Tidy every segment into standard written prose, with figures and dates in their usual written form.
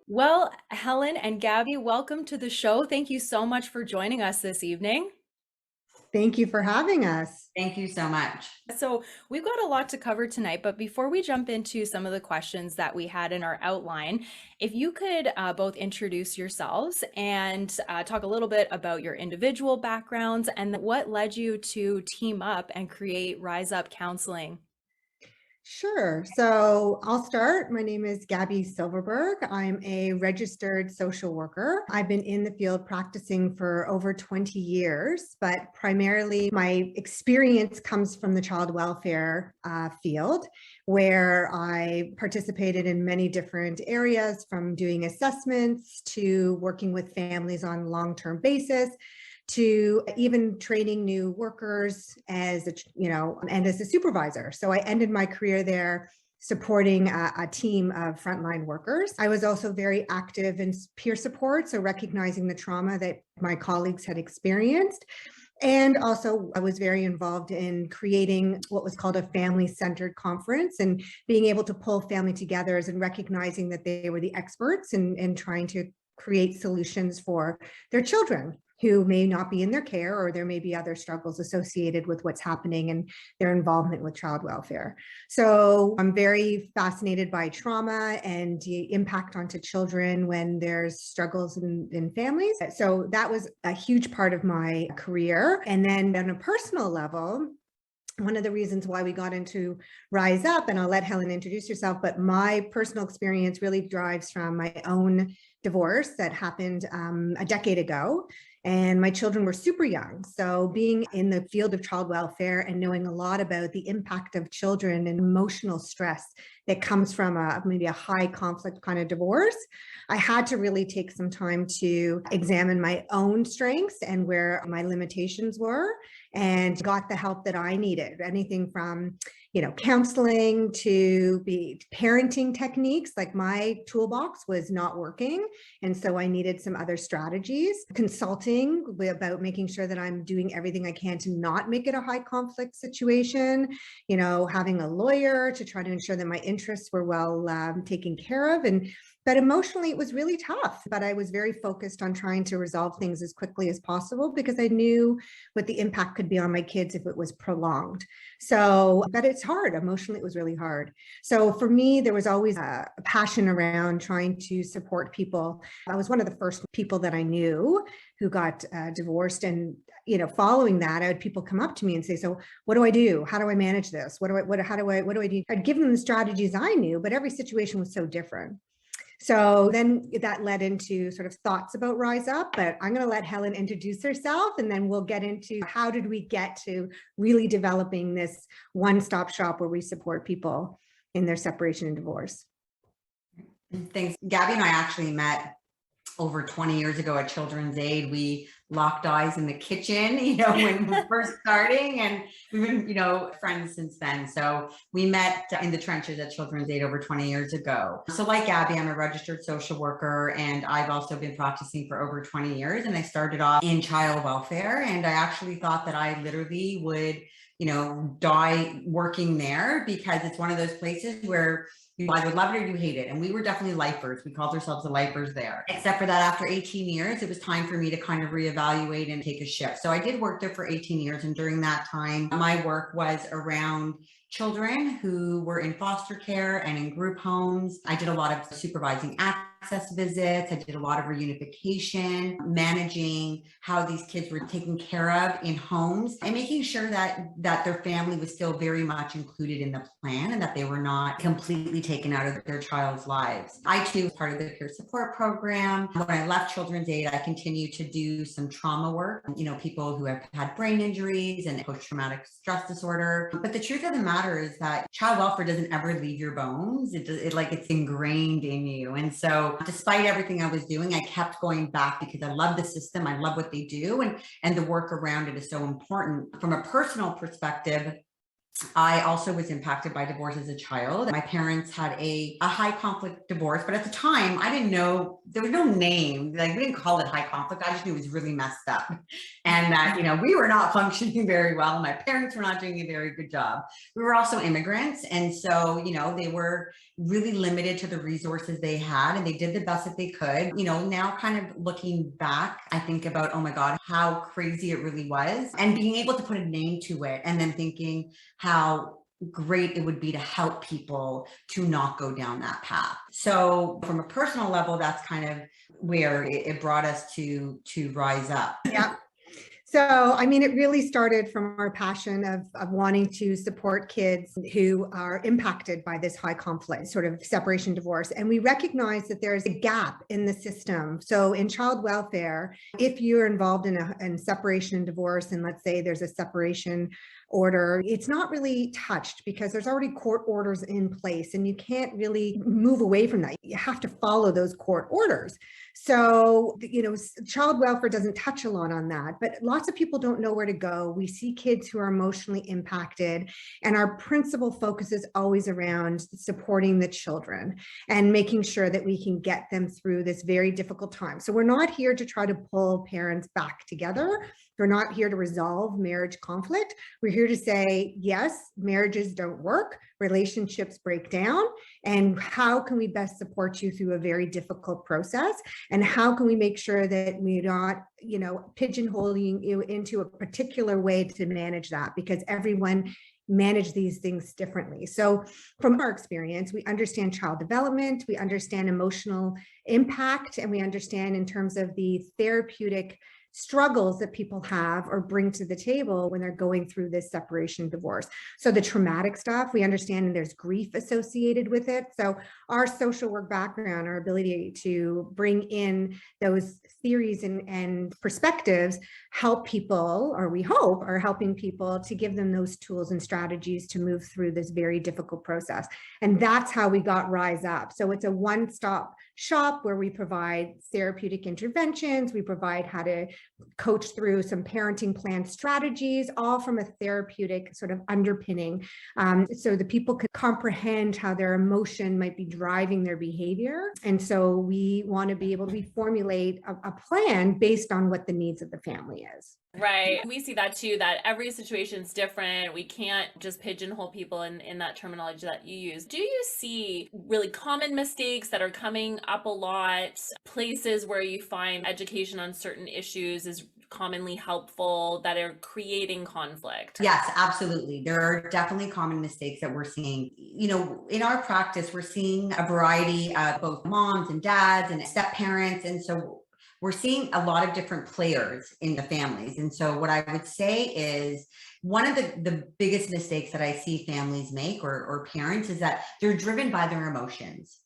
Well, Helen and Gabby, welcome to the show. Thank you so much for joining us this evening. Thank you for having us. Thank you so much. So, we've got a lot to cover tonight, but before we jump into some of the questions that we had in our outline, if you could both introduce yourselves and talk a little bit about your individual backgrounds and what led you to team up and create Rise Up Counseling. Sure. So I'll start. My name is Gabby Silverberg. I'm a registered social worker. I've been in the field practicing for over 20 years, but primarily my experience comes from the child welfare field, where I participated in many different areas, from doing assessments to working with families on a long-term basis, to even training new workers as and as a supervisor. So I ended my career there supporting a team of frontline workers. I was also very active in peer support, so recognizing the trauma that my colleagues had experienced. And also, I was very involved in creating what was called a family-centered conference, and being able to pull family together and recognizing that they were the experts in trying to create solutions for their children who may not be in their care, or there may be other struggles associated with what's happening and their involvement with child welfare. So I'm very fascinated by trauma and the impact onto children when there's struggles in families. So that was a huge part of my career. And then on a personal level, one of the reasons why we got into Rise Up, and I'll let Helen introduce herself, but my personal experience really drives from my own divorce that happened a decade ago. And my children were super young. So being in the field of child welfare and knowing a lot about the impact of children and emotional stress that comes from maybe a high conflict kind of divorce, I had to really take some time to examine my own strengths and where my limitations were, and got the help that I needed. Anything from, counseling to be parenting techniques. Like, my toolbox was not working. And so I needed some other strategies, consulting about making sure that I'm doing everything I can to not make it a high conflict situation, having a lawyer to try to ensure that my interests were well taken care of. But emotionally, it was really tough. But I was very focused on trying to resolve things as quickly as possible, because I knew what the impact could be on my kids if it was prolonged. So, but it's hard. Emotionally, it was really hard. So for me, there was always a passion around trying to support people. I was one of the first people that I knew who got divorced. And following that, I had people come up to me and say, "So what do I do? How do I manage this? What do I do?" I'd give them the strategies I knew, but every situation was so different. So then that led into sort of thoughts about Rise Up, but I'm going to let Helen introduce herself, and then we'll get into how did we get to really developing this one-stop shop where we support people in their separation and divorce. Thanks. Gabby and I actually met over 20 years ago at Children's Aid. We locked eyes in the kitchen, when we were first starting, and we've been, friends since then. So we met in the trenches at Children's Aid over 20 years ago. So like Gabby, I'm a registered social worker, and I've also been practicing for over 20 years. And I started off in child welfare, and I actually thought that I literally would, die working there, because it's one of those places where you either love it or you hate it. And we were definitely lifers. We called ourselves the lifers there. Except for that, after 18 years, it was time for me to kind of reevaluate and take a shift. So I did work there for 18 years. And during that time, my work was around children who were in foster care and in group homes. I did a lot of supervising access visits. I did a lot of reunification, managing how these kids were taken care of in homes, and making sure that their family was still very much included in the plan, and that they were not completely taken out of their child's lives. I too was part of the peer support program. When I left Children's Aid, I continued to do some trauma work, people who have had brain injuries and post-traumatic stress disorder. But the truth of the matter is that child welfare doesn't ever leave your bones. It's ingrained in you. And so despite everything I was doing, I kept going back, because I love the system. I love what they do. And the work around it is so important. From a personal perspective, I also was impacted by divorce as a child. My parents had a high conflict divorce, but at the time I didn't know, there was no name. Like, we didn't call it high conflict. I just knew it was really messed up. And that, we were not functioning very well. My parents were not doing a very good job. We were also immigrants. And so, they were really limited to the resources they had, and they did the best that they could. Now kind of looking back, I think about, oh my God, how crazy it really was. And being able to put a name to it, and then thinking how great it would be to help people to not go down that path. So from a personal level, that's kind of where it brought us to rise up. Yeah. So, I mean, it really started from our passion of wanting to support kids who are impacted by this high conflict, sort of separation divorce. And we recognize that there's a gap in the system. So in child welfare, if you're involved in separation and divorce, and let's say there's a separation order, it's not really touched because there's already court orders in place, and you can't really move away from that. You have to follow those court orders. So, child welfare doesn't touch a lot on that, but lots of people don't know where to go. We see kids who are emotionally impacted, and our principal focus is always around supporting the children and making sure that we can get them through this very difficult time. So we're not here to try to pull parents back together. We're not here to resolve marriage conflict. We're here to say, yes, marriages don't work, relationships break down, and how can we best support you through a very difficult process? And how can we make sure that we're not, pigeonholing you into a particular way to manage that, because everyone manage these things differently. So from our experience, we understand child development, we understand emotional impact, and we understand in terms of the therapeutic struggles that people have or bring to the table when they're going through this separation divorce. So the traumatic stuff, we understand, and there's grief associated with it. So our social work background, our ability to bring in those theories and perspectives help people, or we hope are helping people, to give them those tools and strategies to move through this very difficult process. And that's how we got Rise Up. So it's a one-stop shop where we provide therapeutic interventions, we provide how to coach through some parenting plan strategies, all from a therapeutic sort of underpinning, so the people can comprehend how their emotion might be driving their behavior. And so we want to be able to formulate a plan based on what the needs of the family is. Right. We see that too, that every situation is different. We can't just pigeonhole people in that terminology that you use. Do you see really common mistakes that are coming up a lot, places where you find education on certain issues is commonly helpful, that are creating conflict? Yes, absolutely. There are definitely common mistakes that we're seeing. In our practice, we're seeing a variety of both moms and dads and step parents. And so we're seeing a lot of different players in the families. And so what I would say is one of the biggest mistakes that I see families make, or parents, is that they're driven by their emotions.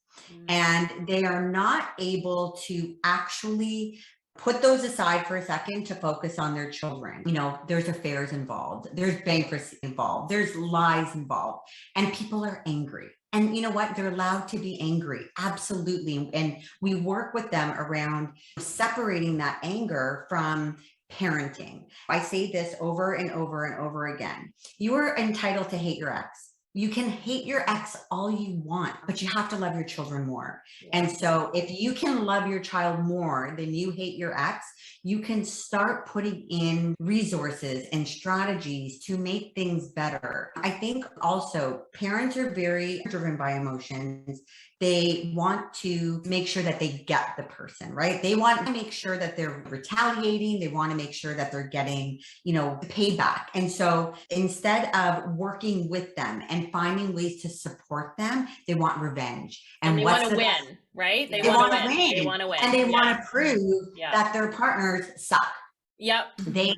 And they are not able to actually put those aside for a second to focus on their children. There's affairs involved, there's bankruptcy involved, there's lies involved, and people are angry. And you know what? They're allowed to be angry. Absolutely. And we work with them around separating that anger from parenting. I say this over and over and over again. You are entitled to hate your ex. You can hate your ex all you want, but you have to love your children more. And so if you can love your child more than you hate your ex, you can start putting in resources and strategies to make things better. I think also parents are very driven by emotions. They want to make sure that they get the person, right? They want to make sure that they're retaliating. They want to make sure that they're getting, payback. And so instead of working with them and finding ways to support them, they want revenge. And they want to win, right? They want to win. They want to win. And they want to prove that their partners suck. Yep. They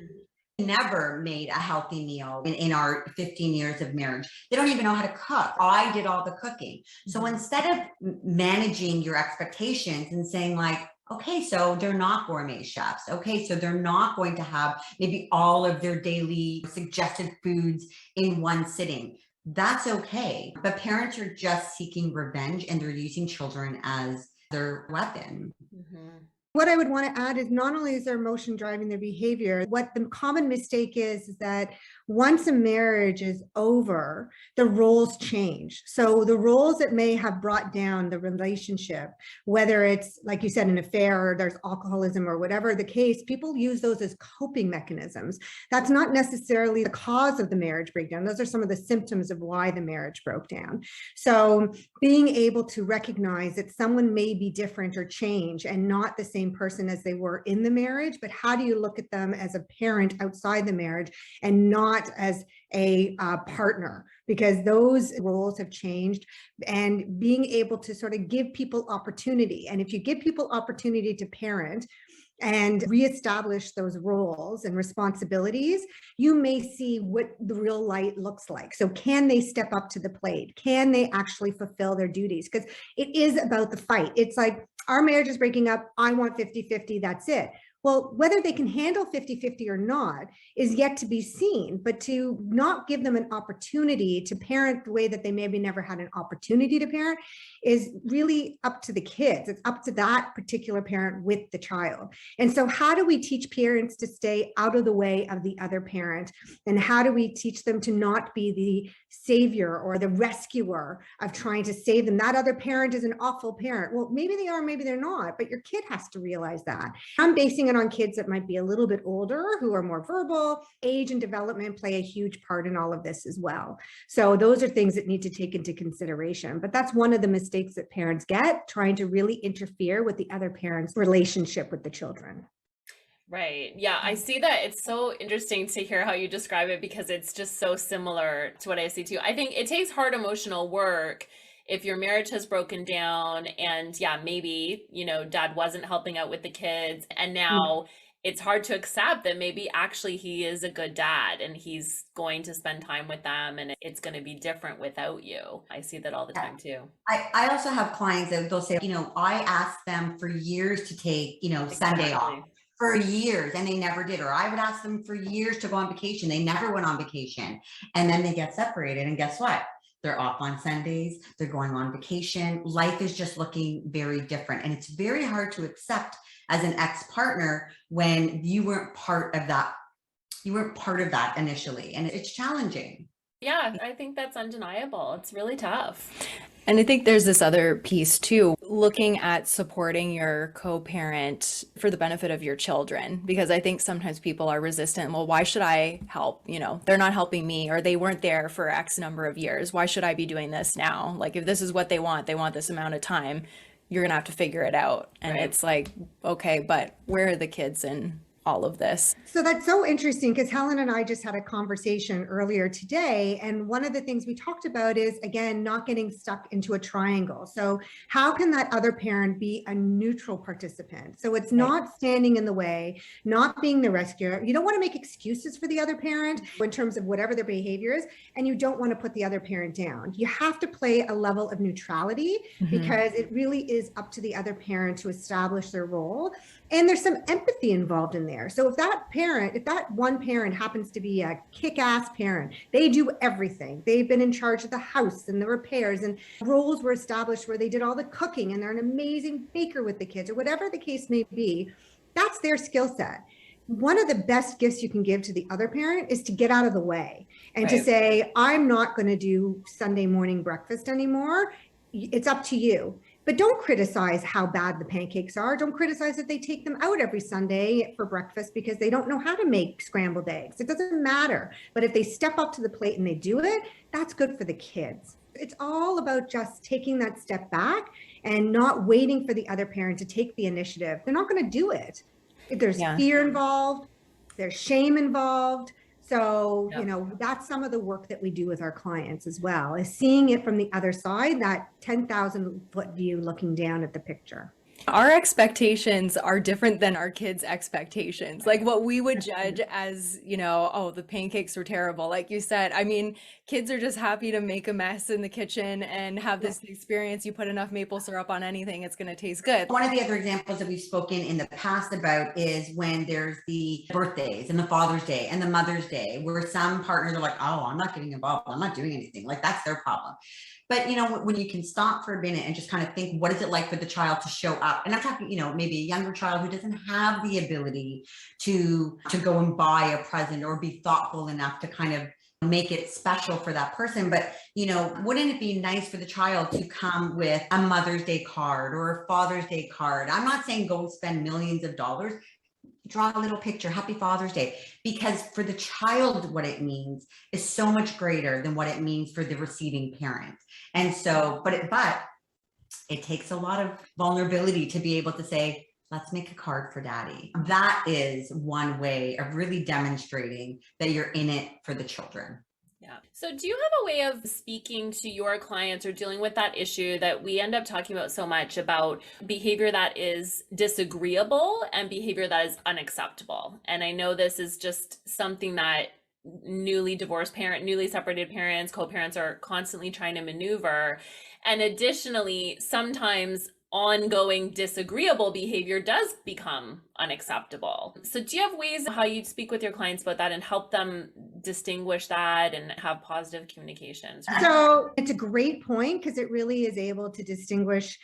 never made a healthy meal in our 15 years of marriage. They don't even know how to cook. I did all the cooking. So instead of managing your expectations and saying like, okay, so they're not gourmet chefs. Okay, so they're not going to have maybe all of their daily suggested foods in one sitting. That's okay. But parents are just seeking revenge, and they're using children as their weapon. What I would want to add is not only is their emotion driving their behavior, what the common mistake is that once a marriage is over, the roles change. So the roles that may have brought down the relationship, whether it's, like you said, an affair or there's alcoholism or whatever the case, people use those as coping mechanisms. That's not necessarily the cause of the marriage breakdown. Those are some of the symptoms of why the marriage broke down. So being able to recognize that someone may be different or change and not the same person as they were in the marriage, but how do you look at them as a parent outside the marriage and not as a partner, because those roles have changed, and being able to sort of give people opportunity. And if you give people opportunity to parent and reestablish those roles and responsibilities, you may see what the real light looks like. So can they step up to the plate? Can they actually fulfill their duties? Because it is about the fight. It's like, our marriage is breaking up. I want 50-50. That's it. Well, whether they can handle 50-50 or not is yet to be seen, but to not give them an opportunity to parent the way that they maybe never had an opportunity to parent is really up to the kids. It's up to that particular parent with the child. And so how do we teach parents to stay out of the way of the other parent? And how do we teach them to not be the savior or the rescuer of trying to save them? That other parent is an awful parent. Well, maybe they are, maybe they're not, but your kid has to realize that. I'm basing it on kids that might be a little bit older, who are more verbal. Age and development play a huge part in all of this as well. So those are things that need to take into consideration. But that's one of the mistakes that parents get, trying to really interfere with the other parent's relationship with the children. Right. Yeah, I see that. It's so interesting to hear how you describe it because it's just so similar to what I see too. I think it takes hard emotional work if your marriage has broken down and yeah, maybe, dad wasn't helping out with the kids and now it's hard to accept that maybe actually he is a good dad and he's going to spend time with them and it's going to be different without you. I see that all the time too. I also have clients that they'll say, I asked them for years to take, Sunday off. Exactly. For years and they never did. Or I would ask them for years to go on vacation. They never went on vacation. And then they get separated. And guess what? They're off on Sundays. They're going on vacation. Life is just looking very different. And it's very hard to accept as an ex-partner when you weren't part of that. You weren't part of that initially. And it's challenging. Yeah, I think that's undeniable. It's really tough. And I think there's this other piece too, looking at supporting your co-parent for the benefit of your children, because I think sometimes people are resistant. Well, why should I help? They're not helping me, or they weren't there for X number of years. Why should I be doing this now? Like, if this is what they want this amount of time, you're going to have to figure it out. And Right. It's like, okay, but where are the kids in all of this? So that's so interesting, because Helen and I just had a conversation earlier today. And one of the things we talked about is, again, not getting stuck into a triangle. So how can that other parent be a neutral participant? So it's not standing in the way, not being the rescuer. You don't want to make excuses for the other parent in terms of whatever their behavior is, and you don't want to put the other parent down. You have to play a level of neutrality because it really is up to the other parent to establish their role. And there's some empathy involved in there. So if that one parent happens to be a kick-ass parent, they do everything. They've been in charge of the house and the repairs, and roles were established where they did all the cooking, and they're an amazing baker with the kids, or whatever the case may be, that's their skill set. One of the best gifts you can give to the other parent is to get out of the way and to say, I'm not going to do Sunday morning breakfast anymore. It's up to you. But don't criticize how bad the pancakes are. Don't criticize that they take them out every Sunday for breakfast because they don't know how to make scrambled eggs. It doesn't matter. But if they step up to the plate and they do it, that's good for the kids. It's all about just taking that step back and not waiting for the other parent to take the initiative. They're not going to do it. There's fear involved. There's shame involved. So, that's some of the work that we do with our clients as well, is seeing it from the other side, that 10,000 foot view looking down at the picture. Our expectations are different than our kids' expectations. Like what we would judge as, oh, the pancakes were terrible. Like you said, I mean, kids are just happy to make a mess in the kitchen and have this experience. You put enough maple syrup on anything, it's going to taste good. One of the other examples that we've spoken in the past about is when there's the birthdays and the Father's Day and the Mother's Day, where some partners are like, oh, I'm not getting involved. I'm not doing anything. Like, that's their problem. But, when you can stop for a minute and just kind of think, what is it like for the child to show up child, and I'm talking, maybe a younger child who doesn't have the ability to go and buy a present or be thoughtful enough to kind of make it special for that person. But, wouldn't it be nice for the child to come with a Mother's Day card or a Father's Day card? I'm not saying go spend millions of dollars. Draw a little picture, Happy Father's Day, because for the child, what it means is so much greater than what it means for the receiving parent. And so, but it takes a lot of vulnerability to be able to say, let's make a card for daddy. That is one way of really demonstrating that you're in it for the children. Yeah. So do you have a way of speaking to your clients or dealing with that issue that we end up talking about so much about behavior that is disagreeable and behavior that is unacceptable? And I know this is just something that newly divorced newly separated parents, co-parents are constantly trying to maneuver. And additionally, sometimes ongoing disagreeable behavior does become unacceptable. So do you have ways how you speak with your clients about that and help them distinguish that and have positive communications? So it's a great point, because it really is able to distinguish,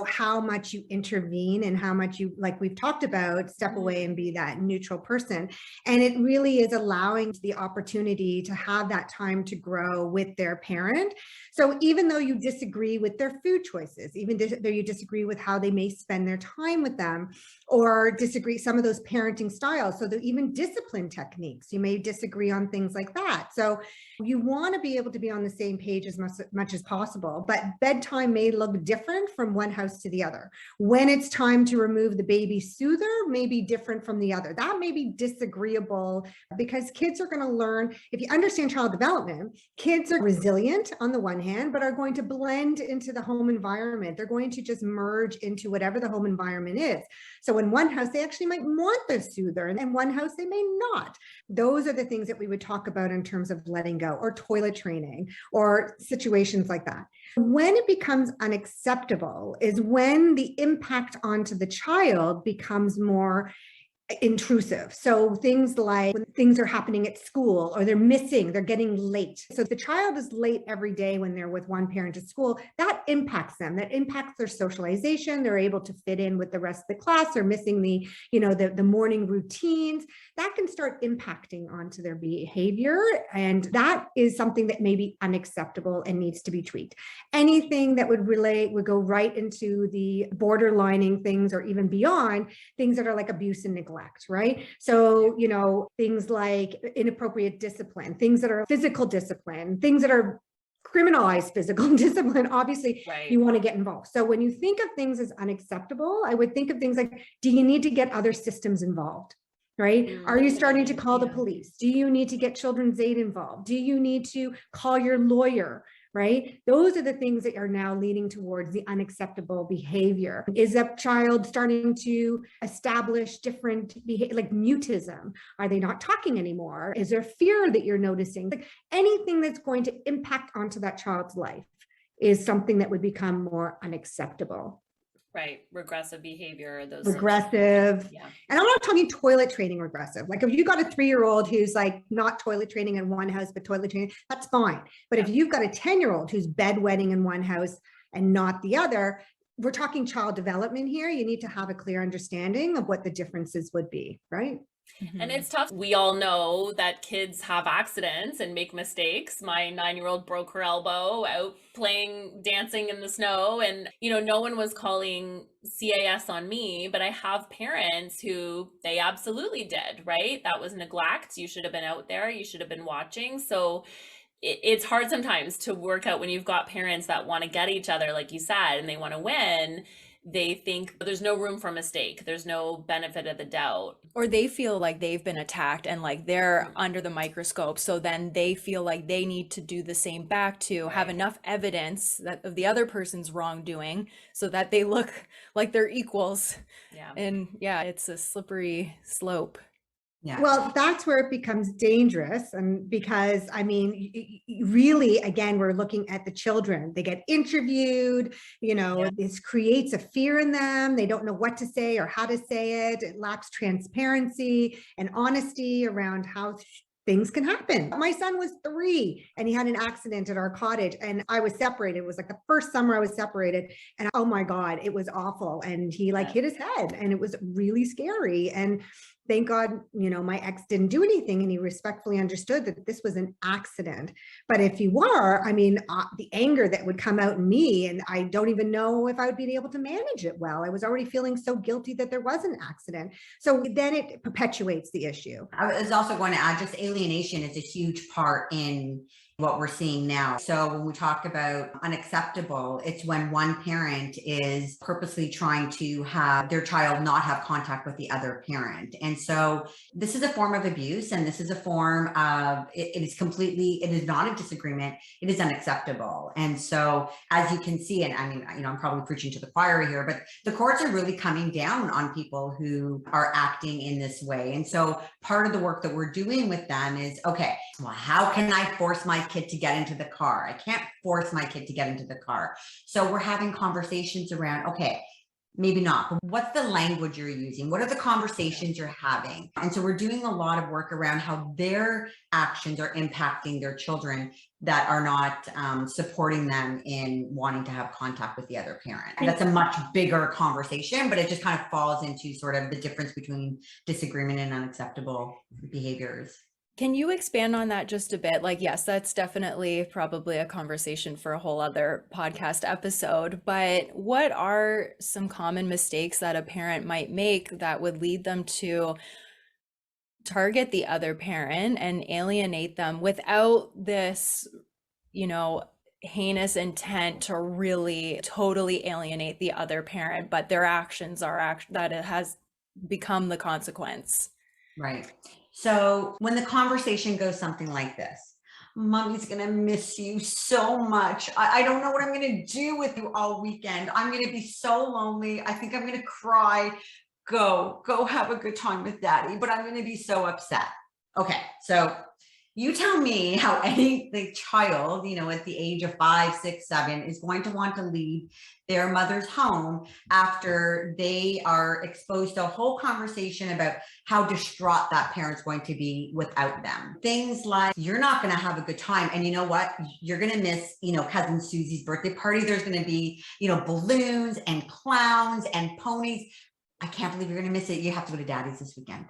how much you intervene and how much you, like we've talked about, step away and be that neutral person. And it really is allowing the opportunity to have that time to grow with their parent. So even though you disagree with their food choices, even though you disagree with how they may spend their time with them, or disagree some of those parenting styles, so that even discipline techniques, you may disagree on things like that. So you want to be able to be on the same page as much as possible, but bedtime may look different from one house to the other. When it's time to remove the baby soother may be different from the other. That may be disagreeable, because kids are going to learn, if you understand child development, kids are resilient on the one hand, but are going to blend into the home environment. They're going to just merge into whatever the home environment is. So in one house, they actually might want the soother, and in one house, they may not. Those are the things that we would talk about in terms of letting go, or toilet training, or situations like that. When it becomes unacceptable is when the impact onto the child becomes more intrusive. So things like when things are happening at school, or they're missing, they're getting late. So if the child is late every day when they're with one parent at school, that impacts them. That impacts their socialization. They're able to fit in with the rest of the class. They're missing the morning routines. That can start impacting onto their behavior. And that is something that may be unacceptable and needs to be tweaked. Anything that would go right into the borderlining things, or even beyond, things that are like abuse and neglect. Right? So, things like inappropriate discipline, things that are physical discipline, things that are criminalized physical discipline, obviously Right. You want to get involved. So when you think of things as unacceptable, I would think of things like, do you need to get other systems involved? Right? Are you starting to call the police? Do you need to get children's aid involved? Do you need to call your lawyer? Right? Those are the things that are now leading towards the unacceptable behavior. Is that child starting to establish different behavior, like mutism? Are they not talking anymore? Is there fear that you're noticing? Like anything that's going to impact onto that child's life is something that would become more unacceptable. Right. Regressive behavior. Those regressive. Yeah. And I'm not talking toilet training regressive. Like if you got a 3-year-old who's like not toilet training in one house, but toilet training, that's fine. But if you've got a 10-year-old who's bedwetting in one house and not the other, we're talking child development here. You need to have a clear understanding of what the differences would be, right? And it's tough. We all know that kids have accidents and make mistakes. My 9-year-old broke her elbow out dancing in the snow. And, no one was calling CAS on me, but I have parents who they absolutely did, right? That was neglect. You should have been out there. You should have been watching. So it's hard sometimes to work out when you've got parents that want to get each other, like you said, and they want to win. They think there's no room for mistake. There's no benefit of the doubt. Or they feel like they've been attacked and like they're under the microscope. So then they feel like they need to do the same back to have enough evidence of the other person's wrongdoing so that they look like they're equals. Yeah. And it's a slippery slope. Yeah. Well, that's where it becomes dangerous. And because, really, again, we're looking at the children. They get interviewed, this creates a fear in them. They don't know what to say or how to say it. It lacks transparency and honesty around how things can happen. My son was 3 and he had an accident at our cottage and I was separated. It was like the first summer I was separated and oh my God, it was awful. And he like hit his head and it was really scary. And thank God, my ex didn't do anything and he respectfully understood that this was an accident. But if he were, the anger that would come out in me, and I don't even know if I would be able to manage it well. I was already feeling so guilty that there was an accident. So then it perpetuates the issue. I was also going to add, just alienation is a huge part in what we're seeing now. So when we talk about unacceptable, it's when one parent is purposely trying to have their child not have contact with the other parent. And so this is a form of abuse, and this is a form of, it is not a disagreement, it is unacceptable. And so as you can see, and I'm probably preaching to the choir here, but the courts are really coming down on people who are acting in this way. And so part of the work that we're doing with them is, okay, well, how can I force my kid to get into the car? I can't force my kid to get into the car. So we're having conversations around, okay, maybe not, but what's the language you're using? What are the conversations you're having? And so we're doing a lot of work around how their actions are impacting their children that are not supporting them in wanting to have contact with the other parent. And that's a much bigger conversation, but it just kind of falls into sort of the difference between disagreement and unacceptable behaviors. Can you expand on that just a bit? Like, yes, that's definitely probably a conversation for a whole other podcast episode, but what are some common mistakes that a parent might make that would lead them to target the other parent and alienate them without this, heinous intent to really totally alienate the other parent, but their actions are that it has become the consequence? Right. So when the conversation goes something like this, Mommy's going to miss you so much. I don't know what I'm going to do with you all weekend. I'm going to be so lonely. I think I'm going to cry. Go have a good time with Daddy, but I'm going to be so upset. Okay. So you tell me how the child, at the age of 5, 6, 7 is going to want to leave their mother's home after they are exposed to a whole conversation about how distraught that parent's going to be without them. Things like, you're not going to have a good time. And you know what? You're going to miss, cousin Susie's birthday party. There's going to be, balloons and clowns and ponies. I can't believe you're going to miss it. You have to go to Daddy's this weekend.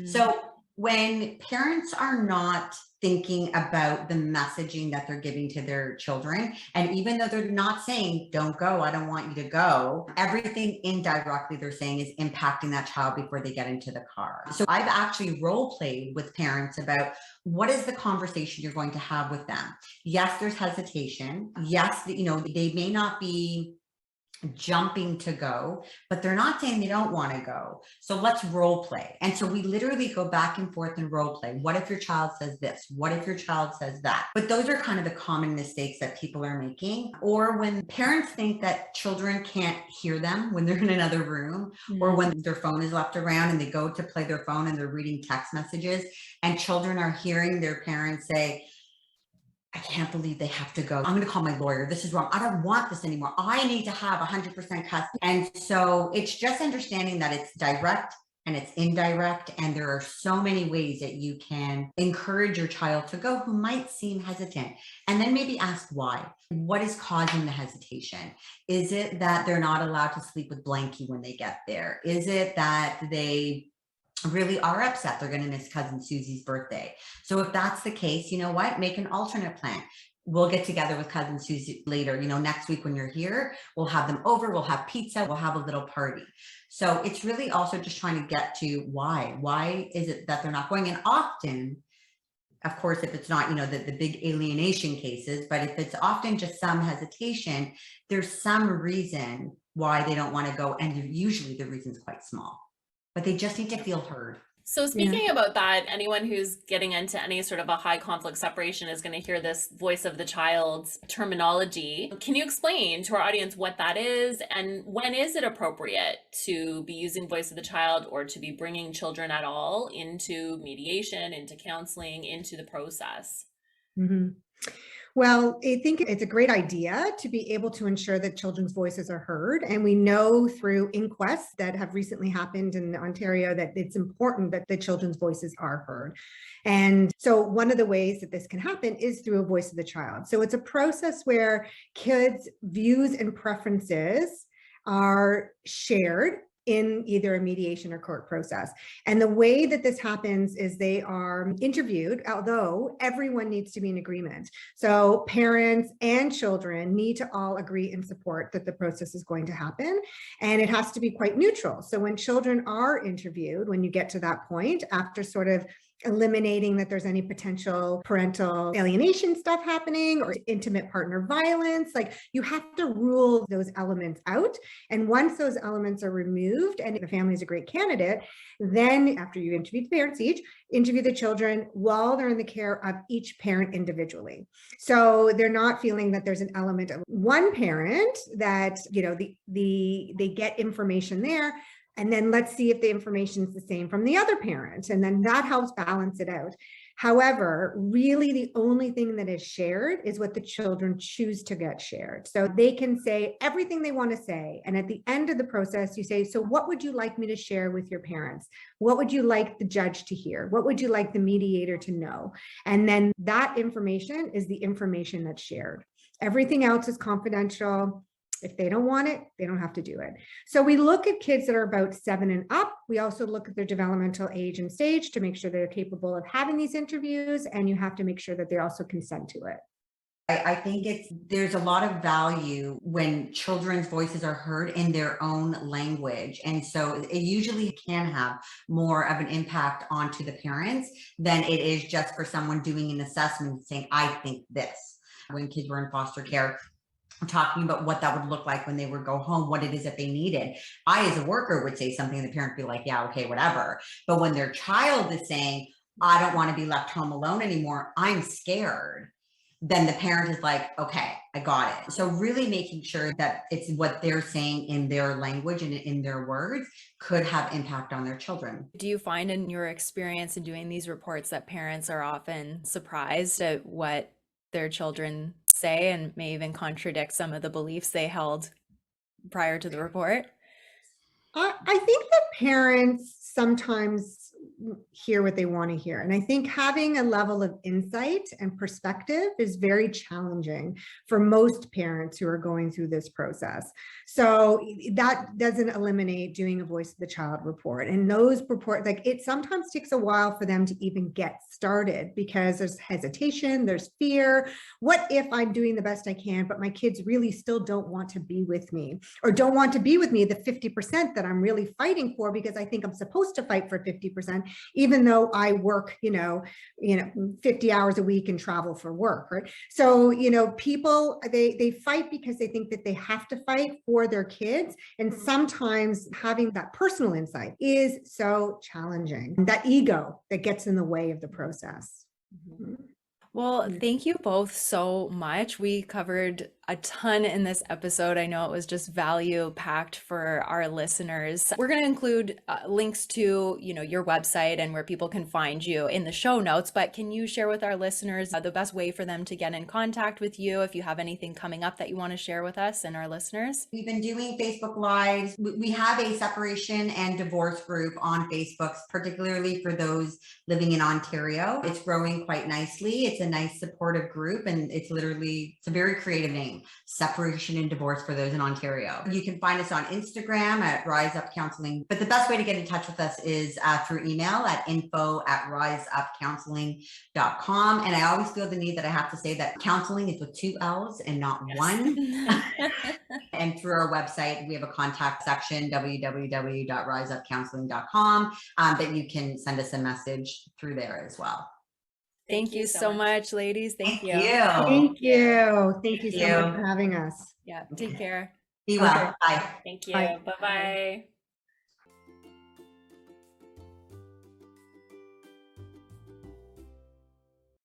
So when parents are not thinking about the messaging that they're giving to their children, and even though they're not saying, don't go, I don't want you to go, everything indirectly they're saying is impacting that child before they get into the car. So I've actually role played with parents about what is the conversation you're going to have with them. Yes, there's hesitation. Yes, they may not be jumping to go, but they're not saying they don't want to go. So let's role play. And so we literally go back and forth and role play. What if your child says this? What if your child says that? But those are kind of the common mistakes that people are making. Or when parents think that children can't hear them when they're in another room, or when their phone is left around and they go to play their phone and they're reading text messages and children are hearing their parents say, I can't believe they have to go. I'm going to call my lawyer. This is wrong. I don't want this anymore. I need to have 100% custody. And so it's just understanding that it's direct and it's indirect. And there are so many ways that you can encourage your child to go who might seem hesitant. And then maybe ask why. What is causing the hesitation? Is it that they're not allowed to sleep with Blanky when they get there? Is it that they really are upset they're going to miss cousin Susie's birthday? So if that's the case, you know what, make an alternate plan. We'll get together with cousin Susie later, next week when you're here, we'll have them over, we'll have pizza, we'll have a little party. So it's really also just trying to get to why is it that they're not going? And often, of course, if it's not, the big alienation cases, but if it's often just some hesitation, there's some reason why they don't want to go. And usually the reason's quite small, but they just need to feel heard. So speaking about that, anyone who's getting into any sort of a high conflict separation is going to hear this voice of the child's terminology. Can you explain to our audience what that is, and when is it appropriate to be using voice of the child or to be bringing children at all into mediation, into counseling, into the process? Mm-hmm. Well, I think it's a great idea to be able to ensure that children's voices are heard. And we know through inquests that have recently happened in Ontario that it's important that the children's voices are heard. And so one of the ways that this can happen is through a voice of the child. So it's a process where kids' views and preferences are shared in either a mediation or court process. And the way that this happens is they are interviewed, although everyone needs to be in agreement. So parents and children need to all agree and support that the process is going to happen. And it has to be quite neutral. So when children are interviewed, when you get to that point, after sort of eliminating that there's any potential parental alienation stuff happening or intimate partner violence, like you have to rule those elements out. And once those elements are removed and the family is a great candidate, then after you interview the parents each, interview the children while they're in the care of each parent individually. So they're not feeling that there's an element of one parent that, you know, they get information there, and then let's see if the information is the same from the other parent. And then that helps balance it out. However, really the only thing that is shared is what the children choose to get shared. So they can say everything they want to say. And at the end of the process, you say, so what would you like me to share with your parents? What would you like the judge to hear? What would you like the mediator to know? And then that information is the information that's shared. Everything else is confidential. If they don't want it, they don't have to do it. So we look at kids that are about 7 and up. We also look at their developmental age and stage to make sure they're capable of having these interviews. And you have to make sure that they also consent to it. I think there's a lot of value when children's voices are heard in their own language. And so it usually can have more of an impact onto the parents than it is just for someone doing an assessment and saying, I think this. When kids were in foster care, talking about what that would look like when they would go home, what it is that they needed. I, as a worker, would say something and the parent would be like, yeah, okay, whatever. But when their child is saying, I don't want to be left home alone anymore, I'm scared, then the parent is like, okay, I got it. So really making sure that it's what they're saying in their language and in their words could have impact on their children. Do you find in your experience in doing these reports that parents are often surprised at what their children say and may even contradict some of the beliefs they held prior to the report? I think that parents sometimes hear what they want to hear. And I think having a level of insight and perspective is very challenging for most parents who are going through this process. So that doesn't eliminate doing a voice of the child report. And those reports, like it sometimes takes a while for them to even get started because there's hesitation, there's fear. What if I'm doing the best I can, but my kids really still don't want to be with me, or don't want to be with me the 50% that I'm really fighting for because I think I'm supposed to fight for 50%, even though I work, 50 hours a week and travel for work, right? So, people, they fight because they think that they have to fight for their kids. And sometimes having that personal insight is so challenging. That ego that gets in the way of the process. Mm-hmm. Well, thank you both so much. We covered a ton in this episode. I know it was just value packed for our listeners. We're going to include links to, your website and where people can find you in the show notes, but can you share with our listeners the best way for them to get in contact with you if you have anything coming up that you want to share with us and our listeners? We've been doing Facebook Lives. We have a separation and divorce group on Facebook, particularly for those living in Ontario. It's growing quite nicely. It's a nice supportive group, and it's a very creative name. Separation and Divorce for those in Ontario. You can find us on Instagram at Rise Up Counselling, but the best way to get in touch with us is through email at info@riseupcounseling.com. And I always feel the need that I have to say that counseling is with 2 L's and not one. And through our website, we have a contact section, www.riseupcounseling.com, that you can send us a message through there as well. Thank you so much, ladies. Thank you. Thank you. Thank you so much for having us. Yeah, take care. Be well. Bye. Thank you. Bye. Bye-bye.